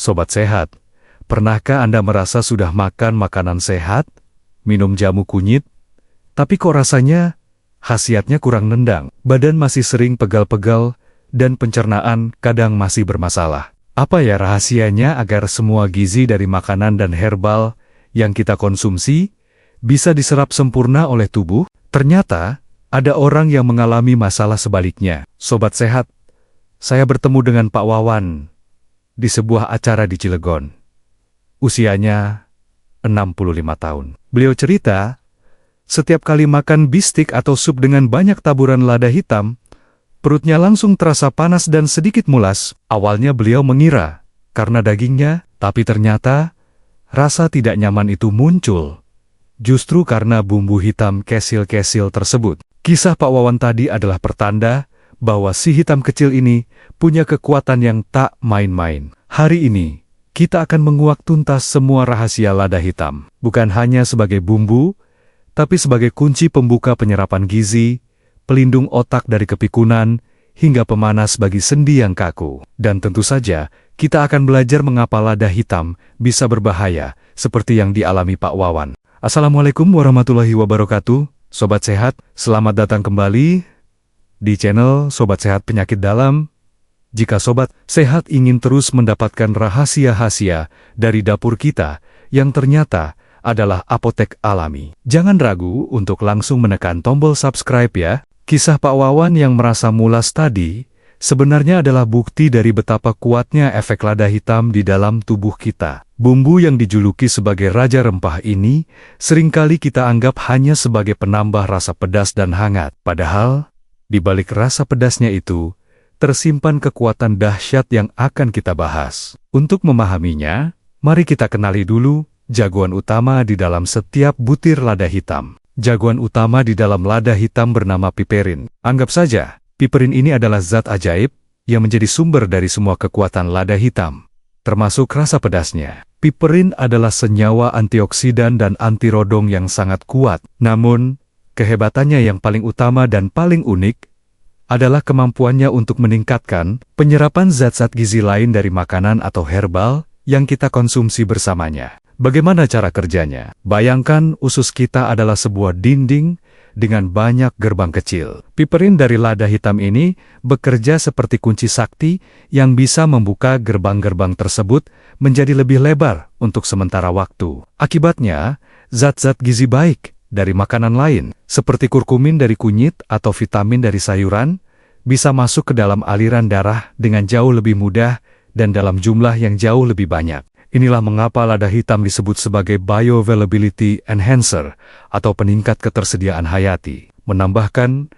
Sobat sehat, pernahkah Anda merasa sudah makan makanan sehat, minum jamu kunyit, tapi kok rasanya khasiatnya kurang nendang, badan masih sering pegal-pegal, dan pencernaan kadang masih bermasalah? Apa ya rahasianya agar semua gizi dari makanan dan herbal yang kita konsumsi bisa diserap sempurna oleh tubuh? Ternyata, ada orang yang mengalami masalah sebaliknya. Sobat sehat, saya bertemu dengan Pak Wawan di sebuah acara di Cilegon. Usianya 65 tahun. Beliau cerita, setiap kali makan bistik atau sup dengan banyak taburan lada hitam, perutnya langsung terasa panas dan sedikit mulas. Awalnya beliau mengira karena dagingnya, tapi ternyata rasa tidak nyaman itu muncul justru karena bumbu hitam kesil-kesil tersebut. Kisah Pak Wawan tadi adalah pertanda bahwa si hitam kecil ini punya kekuatan yang tak main-main. Hari ini, kita akan menguak tuntas semua rahasia lada hitam. Bukan hanya sebagai bumbu, tapi sebagai kunci pembuka penyerapan gizi, pelindung otak dari kepikunan, hingga pemanas bagi sendi yang kaku. Dan tentu saja, kita akan belajar mengapa lada hitam bisa berbahaya, seperti yang dialami Pak Wawan. Assalamualaikum warahmatullahi wabarakatuh, Sobat Sehat, selamat datang kembali di channel Sobat Sehat Penyakit Dalam. Jika Sobat Sehat ingin terus mendapatkan rahasia-rahasia dari dapur kita yang ternyata adalah apotek alami, jangan ragu untuk langsung menekan tombol subscribe ya. Kisah Pak Wawan yang merasa mulas tadi sebenarnya adalah bukti dari betapa kuatnya efek lada hitam di dalam tubuh kita. Bumbu yang dijuluki sebagai raja rempah ini seringkali kita anggap hanya sebagai penambah rasa pedas dan hangat. Padahal, di balik rasa pedasnya itu, tersimpan kekuatan dahsyat yang akan kita bahas. Untuk memahaminya, mari kita kenali dulu jagoan utama di dalam setiap butir lada hitam. Jagoan utama di dalam lada hitam bernama piperin. Anggap saja, piperin ini adalah zat ajaib yang menjadi sumber dari semua kekuatan lada hitam, termasuk rasa pedasnya. Piperin adalah senyawa antioksidan dan antirodong yang sangat kuat. Namun, kehebatannya yang paling utama dan paling unik adalah kemampuannya untuk meningkatkan penyerapan zat-zat gizi lain dari makanan atau herbal yang kita konsumsi bersamanya. Bagaimana cara kerjanya? Bayangkan usus kita adalah sebuah dinding dengan banyak gerbang kecil. Piperin dari lada hitam ini bekerja seperti kunci sakti yang bisa membuka gerbang-gerbang tersebut menjadi lebih lebar untuk sementara waktu. Akibatnya, zat-zat gizi baik dari makanan lain, seperti kurkumin dari kunyit atau vitamin dari sayuran, bisa masuk ke dalam aliran darah dengan jauh lebih mudah dan dalam jumlah yang jauh lebih banyak. Inilah mengapa lada hitam disebut sebagai bioavailability enhancer atau peningkat ketersediaan hayati. Menambahkan,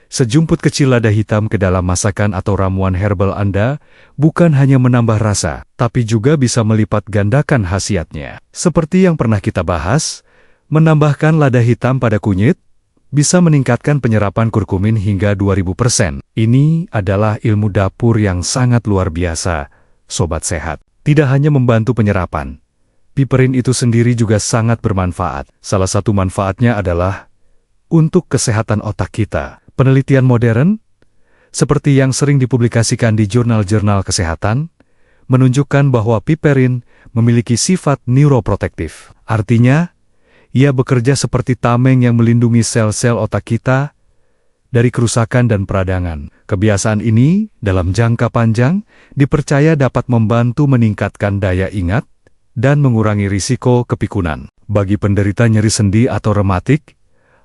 sejumput kecil lada hitam ke dalam masakan atau ramuan herbal Anda bukan hanya menambah rasa, tapi juga bisa melipat gandakan khasiatnya. Seperti yang pernah kita bahas, menambahkan lada hitam pada kunyit bisa meningkatkan penyerapan kurkumin hingga 2000%. Ini adalah ilmu dapur yang sangat luar biasa, Sobat Sehat. Tidak hanya membantu penyerapan, piperin itu sendiri juga sangat bermanfaat. Salah satu manfaatnya adalah untuk kesehatan otak kita. Penelitian modern, seperti yang sering dipublikasikan di jurnal-jurnal kesehatan, menunjukkan bahwa piperin memiliki sifat neuroprotektif. Artinya, ia bekerja seperti tameng yang melindungi sel-sel otak kita dari kerusakan dan peradangan. Kebiasaan ini, dalam jangka panjang, dipercaya dapat membantu meningkatkan daya ingat dan mengurangi risiko kepikunan. Bagi penderita nyeri sendi atau rematik,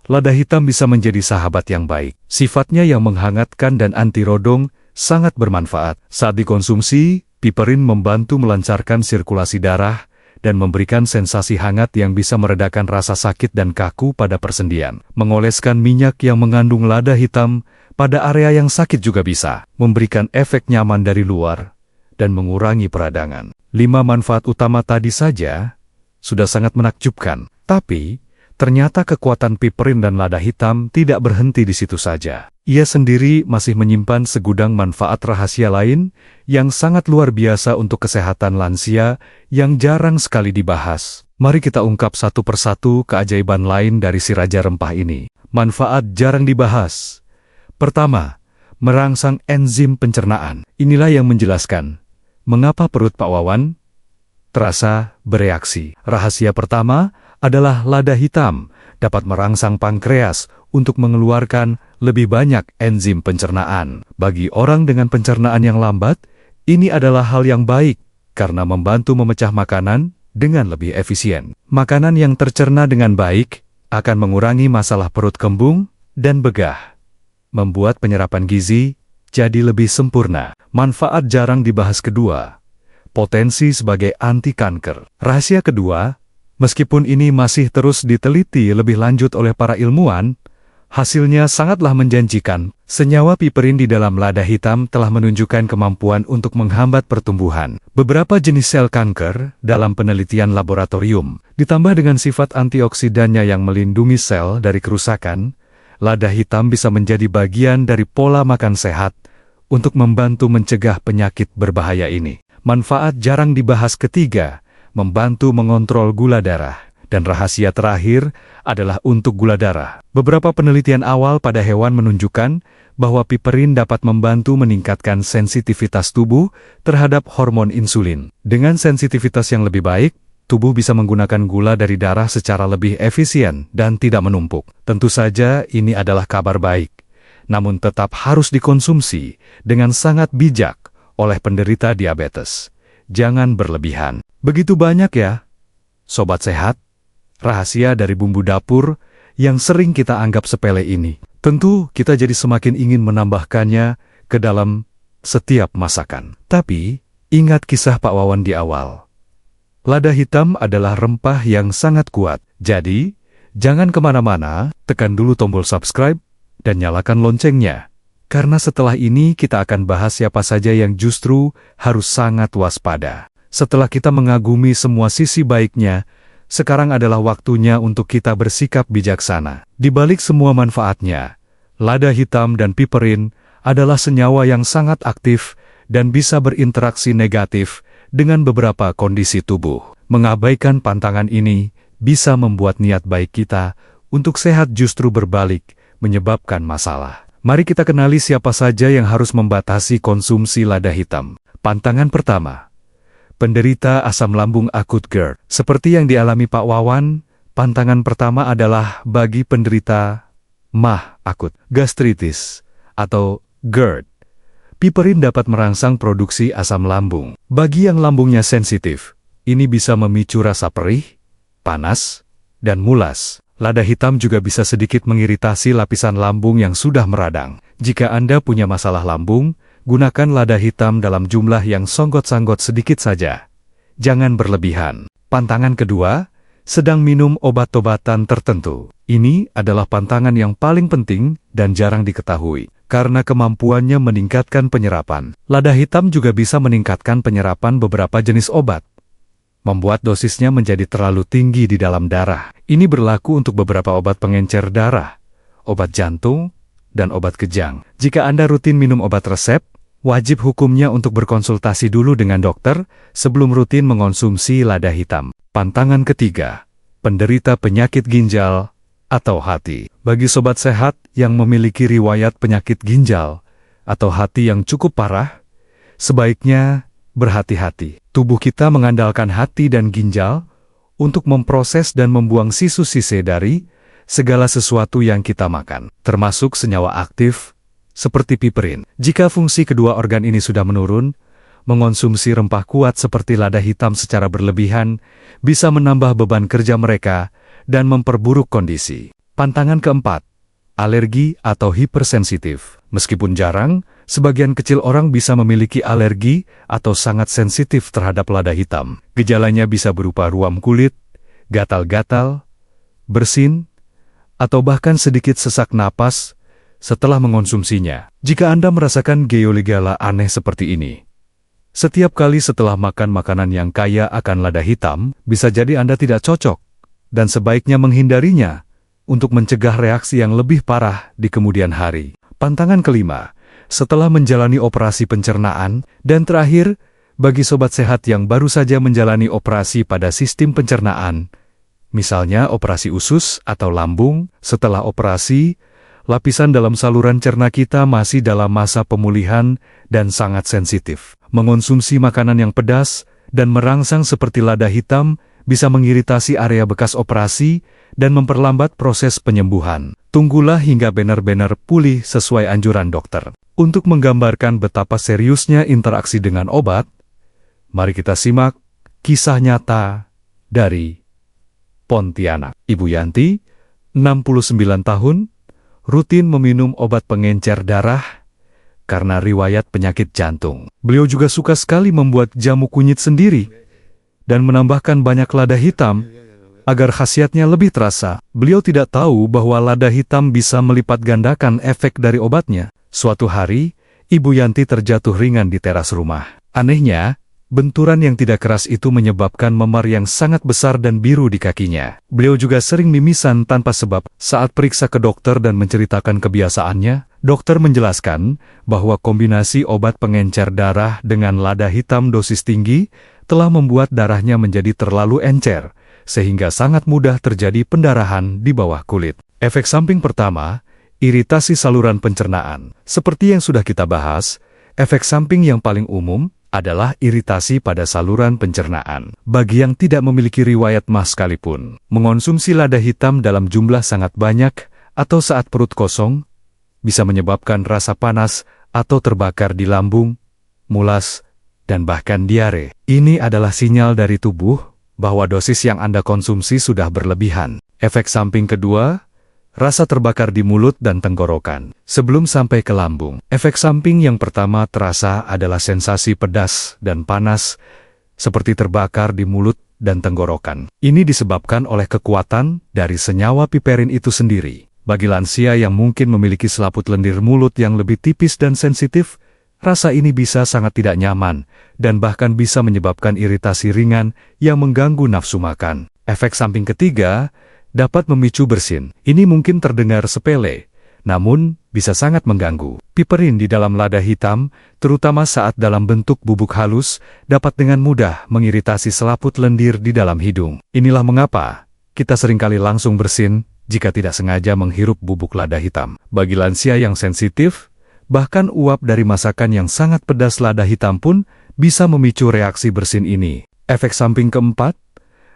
lada hitam bisa menjadi sahabat yang baik. Sifatnya yang menghangatkan dan antirodong sangat bermanfaat. Saat dikonsumsi, piperin membantu melancarkan sirkulasi darah dan memberikan sensasi hangat yang bisa meredakan rasa sakit dan kaku pada persendian. Mengoleskan minyak yang mengandung lada hitam pada area yang sakit juga bisa memberikan efek nyaman dari luar dan mengurangi peradangan. 5 manfaat utama tadi saja sudah sangat menakjubkan. Tapi, ternyata kekuatan piperin dan lada hitam tidak berhenti di situ saja. Ia sendiri masih menyimpan segudang manfaat rahasia lain yang sangat luar biasa untuk kesehatan lansia yang jarang sekali dibahas. Mari kita ungkap satu persatu keajaiban lain dari si raja rempah ini. Manfaat jarang dibahas. Pertama, merangsang enzim pencernaan. Inilah yang menjelaskan mengapa perut Pak Wawan terasa bereaksi. Rahasia pertama adalah lada hitam dapat merangsang pankreas untuk mengeluarkan lebih banyak enzim pencernaan. Bagi orang dengan pencernaan yang lambat, ini adalah hal yang baik karena membantu memecah makanan dengan lebih efisien. Makanan yang tercerna dengan baik akan mengurangi masalah perut kembung dan begah, membuat penyerapan gizi jadi lebih sempurna. Manfaat jarang dibahas kedua, potensi sebagai anti kanker. Rahasia kedua, meskipun ini masih terus diteliti lebih lanjut oleh para ilmuwan, hasilnya sangatlah menjanjikan. Senyawa piperin di dalam lada hitam telah menunjukkan kemampuan untuk menghambat pertumbuhan beberapa jenis sel kanker dalam penelitian laboratorium. Ditambah dengan sifat antioksidannya yang melindungi sel dari kerusakan, lada hitam bisa menjadi bagian dari pola makan sehat untuk membantu mencegah penyakit berbahaya ini. Manfaat jarang dibahas ketiga, membantu mengontrol gula darah. Dan rahasia terakhir adalah untuk gula darah. Beberapa penelitian awal pada hewan menunjukkan bahwa piperin dapat membantu meningkatkan sensitivitas tubuh terhadap hormon insulin. Dengan sensitivitas yang lebih baik, tubuh bisa menggunakan gula dari darah secara lebih efisien dan tidak menumpuk. Tentu saja ini adalah kabar baik, namun tetap harus dikonsumsi dengan sangat bijak oleh penderita diabetes. Jangan berlebihan. Begitu banyak ya, Sobat Sehat, rahasia dari bumbu dapur yang sering kita anggap sepele ini. Tentu kita jadi semakin ingin menambahkannya ke dalam setiap masakan. Tapi, ingat kisah Pak Wawan di awal. Lada hitam adalah rempah yang sangat kuat. Jadi, jangan kemana-mana, tekan dulu tombol subscribe dan nyalakan loncengnya. Karena setelah ini kita akan bahas siapa saja yang justru harus sangat waspada. Setelah kita mengagumi semua sisi baiknya, sekarang adalah waktunya untuk kita bersikap bijaksana. Di balik semua manfaatnya, lada hitam dan piperin adalah senyawa yang sangat aktif dan bisa berinteraksi negatif dengan beberapa kondisi tubuh. Mengabaikan pantangan ini bisa membuat niat baik kita untuk sehat justru berbalik, menyebabkan masalah. Mari kita kenali siapa saja yang harus membatasi konsumsi lada hitam. Pantangan pertama, penderita asam lambung akut GERD. Seperti yang dialami Pak Wawan, pantangan pertama adalah bagi penderita MAH akut, gastritis, atau GERD. Piperin dapat merangsang produksi asam lambung. Bagi yang lambungnya sensitif, ini bisa memicu rasa perih, panas, dan mulas. Lada hitam juga bisa sedikit mengiritasi lapisan lambung yang sudah meradang. Jika Anda punya masalah lambung, gunakan lada hitam dalam jumlah yang sanggot-sanggot sedikit saja. Jangan berlebihan. Pantangan kedua, sedang minum obat-obatan tertentu. Ini adalah pantangan yang paling penting dan jarang diketahui, karena kemampuannya meningkatkan penyerapan. Lada hitam juga bisa meningkatkan penyerapan beberapa jenis obat, membuat dosisnya menjadi terlalu tinggi di dalam darah. Ini berlaku untuk beberapa obat pengencer darah, obat jantung, dan obat kejang. Jika Anda rutin minum obat resep, wajib hukumnya untuk berkonsultasi dulu dengan dokter sebelum rutin mengonsumsi lada hitam. Pantangan ketiga, penderita penyakit ginjal atau hati. Bagi sobat sehat yang memiliki riwayat penyakit ginjal atau hati yang cukup parah, sebaiknya berhati-hati. Tubuh kita mengandalkan hati dan ginjal untuk memproses dan membuang sisu-sise dari segala sesuatu yang kita makan, termasuk senyawa aktif seperti piperin. Jika fungsi kedua organ ini sudah menurun, mengonsumsi rempah kuat seperti lada hitam secara berlebihan bisa menambah beban kerja mereka dan memperburuk kondisi. Pantangan keempat, alergi atau hipersensitif. Meskipun jarang, sebagian kecil orang bisa memiliki alergi atau sangat sensitif terhadap lada hitam. Gejalanya bisa berupa ruam kulit, gatal-gatal, bersin, atau bahkan sedikit sesak napas setelah mengonsumsinya. Jika Anda merasakan gejala aneh seperti ini, setiap kali setelah makan makanan yang kaya akan lada hitam, bisa jadi Anda tidak cocok, dan sebaiknya menghindarinya untuk mencegah reaksi yang lebih parah di kemudian hari. Pantangan kelima, setelah menjalani operasi pencernaan, dan terakhir, bagi sobat sehat yang baru saja menjalani operasi pada sistem pencernaan, misalnya operasi usus atau lambung. Setelah operasi, lapisan dalam saluran cerna kita masih dalam masa pemulihan dan sangat sensitif. Mengonsumsi makanan yang pedas dan merangsang seperti lada hitam bisa mengiritasi area bekas operasi dan memperlambat proses penyembuhan. Tunggulah hingga benar-benar pulih sesuai anjuran dokter. Untuk menggambarkan betapa seriusnya interaksi dengan obat, mari kita simak kisah nyata dari Pontianak. Ibu Yanti, 69 tahun, rutin meminum obat pengencer darah karena riwayat penyakit jantung. Beliau juga suka sekali membuat jamu kunyit sendiri dan menambahkan banyak lada hitam agar khasiatnya lebih terasa. Beliau tidak tahu bahwa lada hitam bisa melipat gandakan efek dari obatnya. Suatu hari, Ibu Yanti terjatuh ringan di teras rumah. Anehnya, benturan yang tidak keras itu menyebabkan memar yang sangat besar dan biru di kakinya. Beliau juga sering mimisan tanpa sebab. Saat periksa ke dokter dan menceritakan kebiasaannya, dokter menjelaskan bahwa kombinasi obat pengencer darah dengan lada hitam dosis tinggi telah membuat darahnya menjadi terlalu encer, sehingga sangat mudah terjadi pendarahan di bawah kulit. Efek samping pertama, iritasi saluran pencernaan. Seperti yang sudah kita bahas, efek samping yang paling umum adalah iritasi pada saluran pencernaan. Bagi yang tidak memiliki riwayat MAS sekalipun, mengonsumsi lada hitam dalam jumlah sangat banyak atau saat perut kosong bisa menyebabkan rasa panas atau terbakar di lambung, mulas, dan bahkan diare. Ini adalah sinyal dari tubuh bahwa dosis yang Anda konsumsi sudah berlebihan. Efek samping kedua, rasa terbakar di mulut dan tenggorokan. Sebelum sampai ke lambung, efek samping yang pertama terasa adalah sensasi pedas dan panas, seperti terbakar di mulut dan tenggorokan. Ini disebabkan oleh kekuatan dari senyawa piperin itu sendiri. Bagi lansia yang mungkin memiliki selaput lendir mulut yang lebih tipis dan sensitif, rasa ini bisa sangat tidak nyaman, dan bahkan bisa menyebabkan iritasi ringan yang mengganggu nafsu makan. Efek samping ketiga dapat memicu bersin. Ini mungkin terdengar sepele, namun bisa sangat mengganggu. Piperin di dalam lada hitam, terutama saat dalam bentuk bubuk halus, dapat dengan mudah mengiritasi selaput lendir di dalam hidung. Inilah mengapa kita seringkali langsung bersin jika tidak sengaja menghirup bubuk lada hitam. Bagi lansia yang sensitif, bahkan uap dari masakan yang sangat pedas lada hitam pun bisa memicu reaksi bersin ini. Efek samping keempat,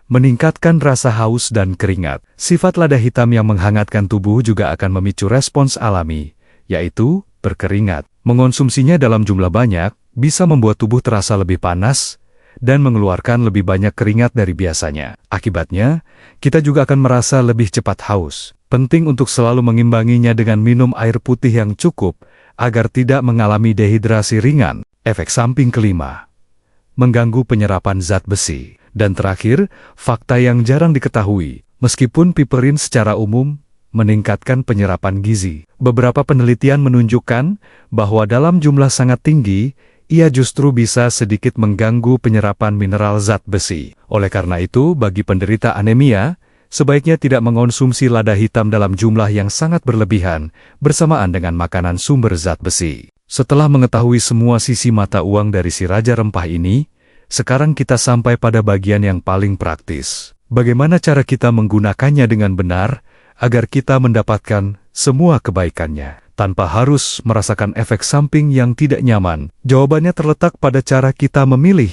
meningkatkan rasa haus dan keringat. Sifat lada hitam yang menghangatkan tubuh juga akan memicu respons alami, yaitu berkeringat. Mengonsumsinya dalam jumlah banyak bisa membuat tubuh terasa lebih panas dan mengeluarkan lebih banyak keringat dari biasanya. Akibatnya, kita juga akan merasa lebih cepat haus. Penting untuk selalu mengimbanginya dengan minum air putih yang cukup agar tidak mengalami dehidrasi ringan. Efek samping kelima, mengganggu penyerapan zat besi. Dan terakhir, fakta yang jarang diketahui, meskipun piperin secara umum meningkatkan penyerapan gizi, beberapa penelitian menunjukkan bahwa dalam jumlah sangat tinggi, ia justru bisa sedikit mengganggu penyerapan mineral zat besi. Oleh karena itu, bagi penderita anemia, sebaiknya tidak mengonsumsi lada hitam dalam jumlah yang sangat berlebihan bersamaan dengan makanan sumber zat besi. Setelah mengetahui semua sisi mata uang dari si Raja Rempah ini, sekarang kita sampai pada bagian yang paling praktis. Bagaimana cara kita menggunakannya dengan benar agar kita mendapatkan semua kebaikannya tanpa harus merasakan efek samping yang tidak nyaman? Jawabannya terletak pada cara kita memilih,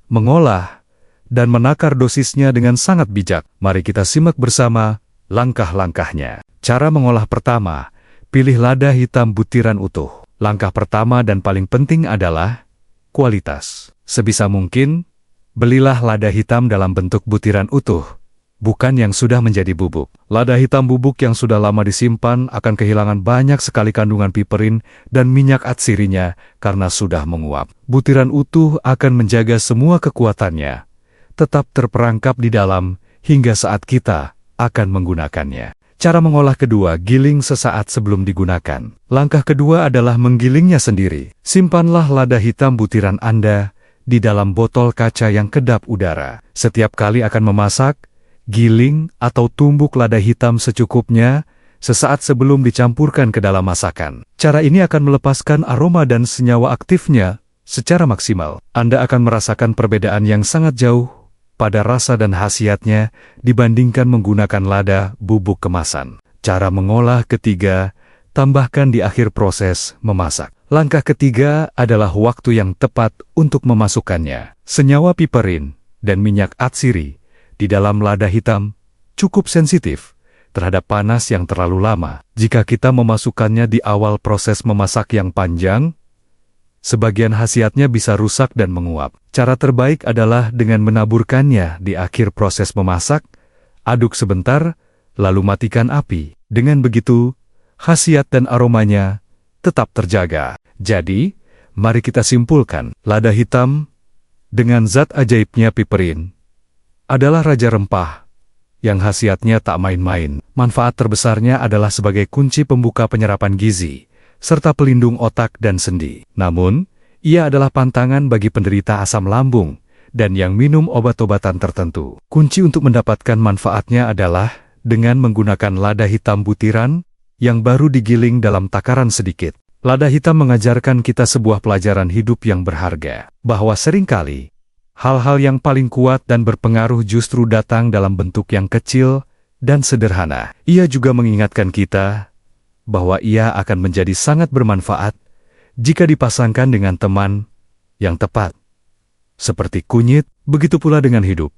mengolah, dan menakar dosisnya dengan sangat bijak. Mari kita simak bersama langkah-langkahnya. Cara mengolah pertama, pilih lada hitam butiran utuh. Langkah pertama dan paling penting adalah kualitas. Sebisa mungkin, belilah lada hitam dalam bentuk butiran utuh, bukan yang sudah menjadi bubuk. Lada hitam bubuk yang sudah lama disimpan akan kehilangan banyak sekali kandungan piperin dan minyak atsirinya karena sudah menguap. Butiran utuh akan menjaga semua kekuatannya, tetap terperangkap di dalam hingga saat kita akan menggunakannya. Cara mengolah kedua, giling sesaat sebelum digunakan. Langkah kedua adalah menggilingnya sendiri. Simpanlah lada hitam butiran Anda di dalam botol kaca yang kedap udara. Setiap kali akan memasak, giling atau tumbuk lada hitam secukupnya sesaat sebelum dicampurkan ke dalam masakan. Cara ini akan melepaskan aroma dan senyawa aktifnya secara maksimal. Anda akan merasakan perbedaan yang sangat jauh pada rasa dan khasiatnya dibandingkan menggunakan lada bubuk kemasan. Cara mengolah ketiga, tambahkan di akhir proses memasak. Langkah ketiga adalah waktu yang tepat untuk memasukkannya. Senyawa piperin dan minyak atsiri di dalam lada hitam cukup sensitif terhadap panas yang terlalu lama. Jika kita memasukkannya di awal proses memasak yang panjang, sebagian khasiatnya bisa rusak dan menguap. Cara terbaik adalah dengan menaburkannya di akhir proses memasak, aduk sebentar, lalu matikan api. Dengan begitu, khasiat dan aromanya tetap terjaga. Jadi, mari kita simpulkan, lada hitam dengan zat ajaibnya piperin adalah raja rempah yang khasiatnya tak main-main. Manfaat terbesarnya adalah sebagai kunci pembuka penyerapan gizi, serta pelindung otak dan sendi. Namun, ia adalah pantangan bagi penderita asam lambung dan yang minum obat-obatan tertentu. Kunci untuk mendapatkan manfaatnya adalah dengan menggunakan lada hitam butiran yang baru digiling dalam takaran sedikit. Lada hitam mengajarkan kita sebuah pelajaran hidup yang berharga, bahwa seringkali hal-hal yang paling kuat dan berpengaruh justru datang dalam bentuk yang kecil dan sederhana. Ia juga mengingatkan kita bahwa ia akan menjadi sangat bermanfaat jika dipasangkan dengan teman yang tepat. Seperti kunyit, begitu pula dengan hidup.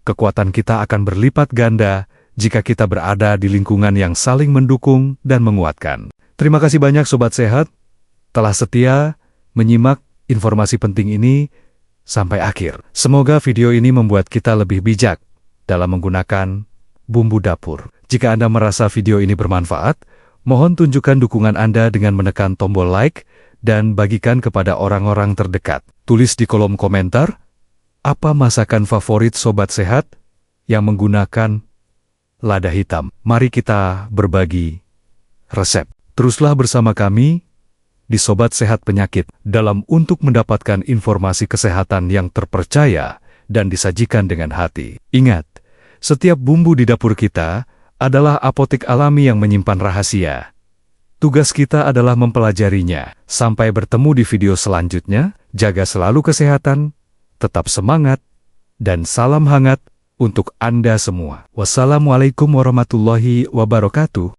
Kekuatan kita akan berlipat ganda jika kita berada di lingkungan yang saling mendukung dan menguatkan. Terima kasih banyak Sobat Sehat, telah setia menyimak informasi penting ini sampai akhir. Semoga video ini membuat kita lebih bijak dalam menggunakan bumbu dapur. Jika Anda merasa video ini bermanfaat, mohon tunjukkan dukungan Anda dengan menekan tombol like dan bagikan kepada orang-orang terdekat. Tulis di kolom komentar, apa masakan favorit Sobat Sehat yang menggunakan lada hitam. Mari kita berbagi resep. Teruslah bersama kami di Sobat Sehat Penyakit dalam untuk mendapatkan informasi kesehatan yang terpercaya dan disajikan dengan hati. Ingat, setiap bumbu di dapur kita adalah apotek alami yang menyimpan rahasia. Tugas kita adalah mempelajarinya. Sampai bertemu di video selanjutnya, jaga selalu kesehatan, tetap semangat, dan salam hangat untuk Anda semua. Wassalamualaikum warahmatullahi wabarakatuh.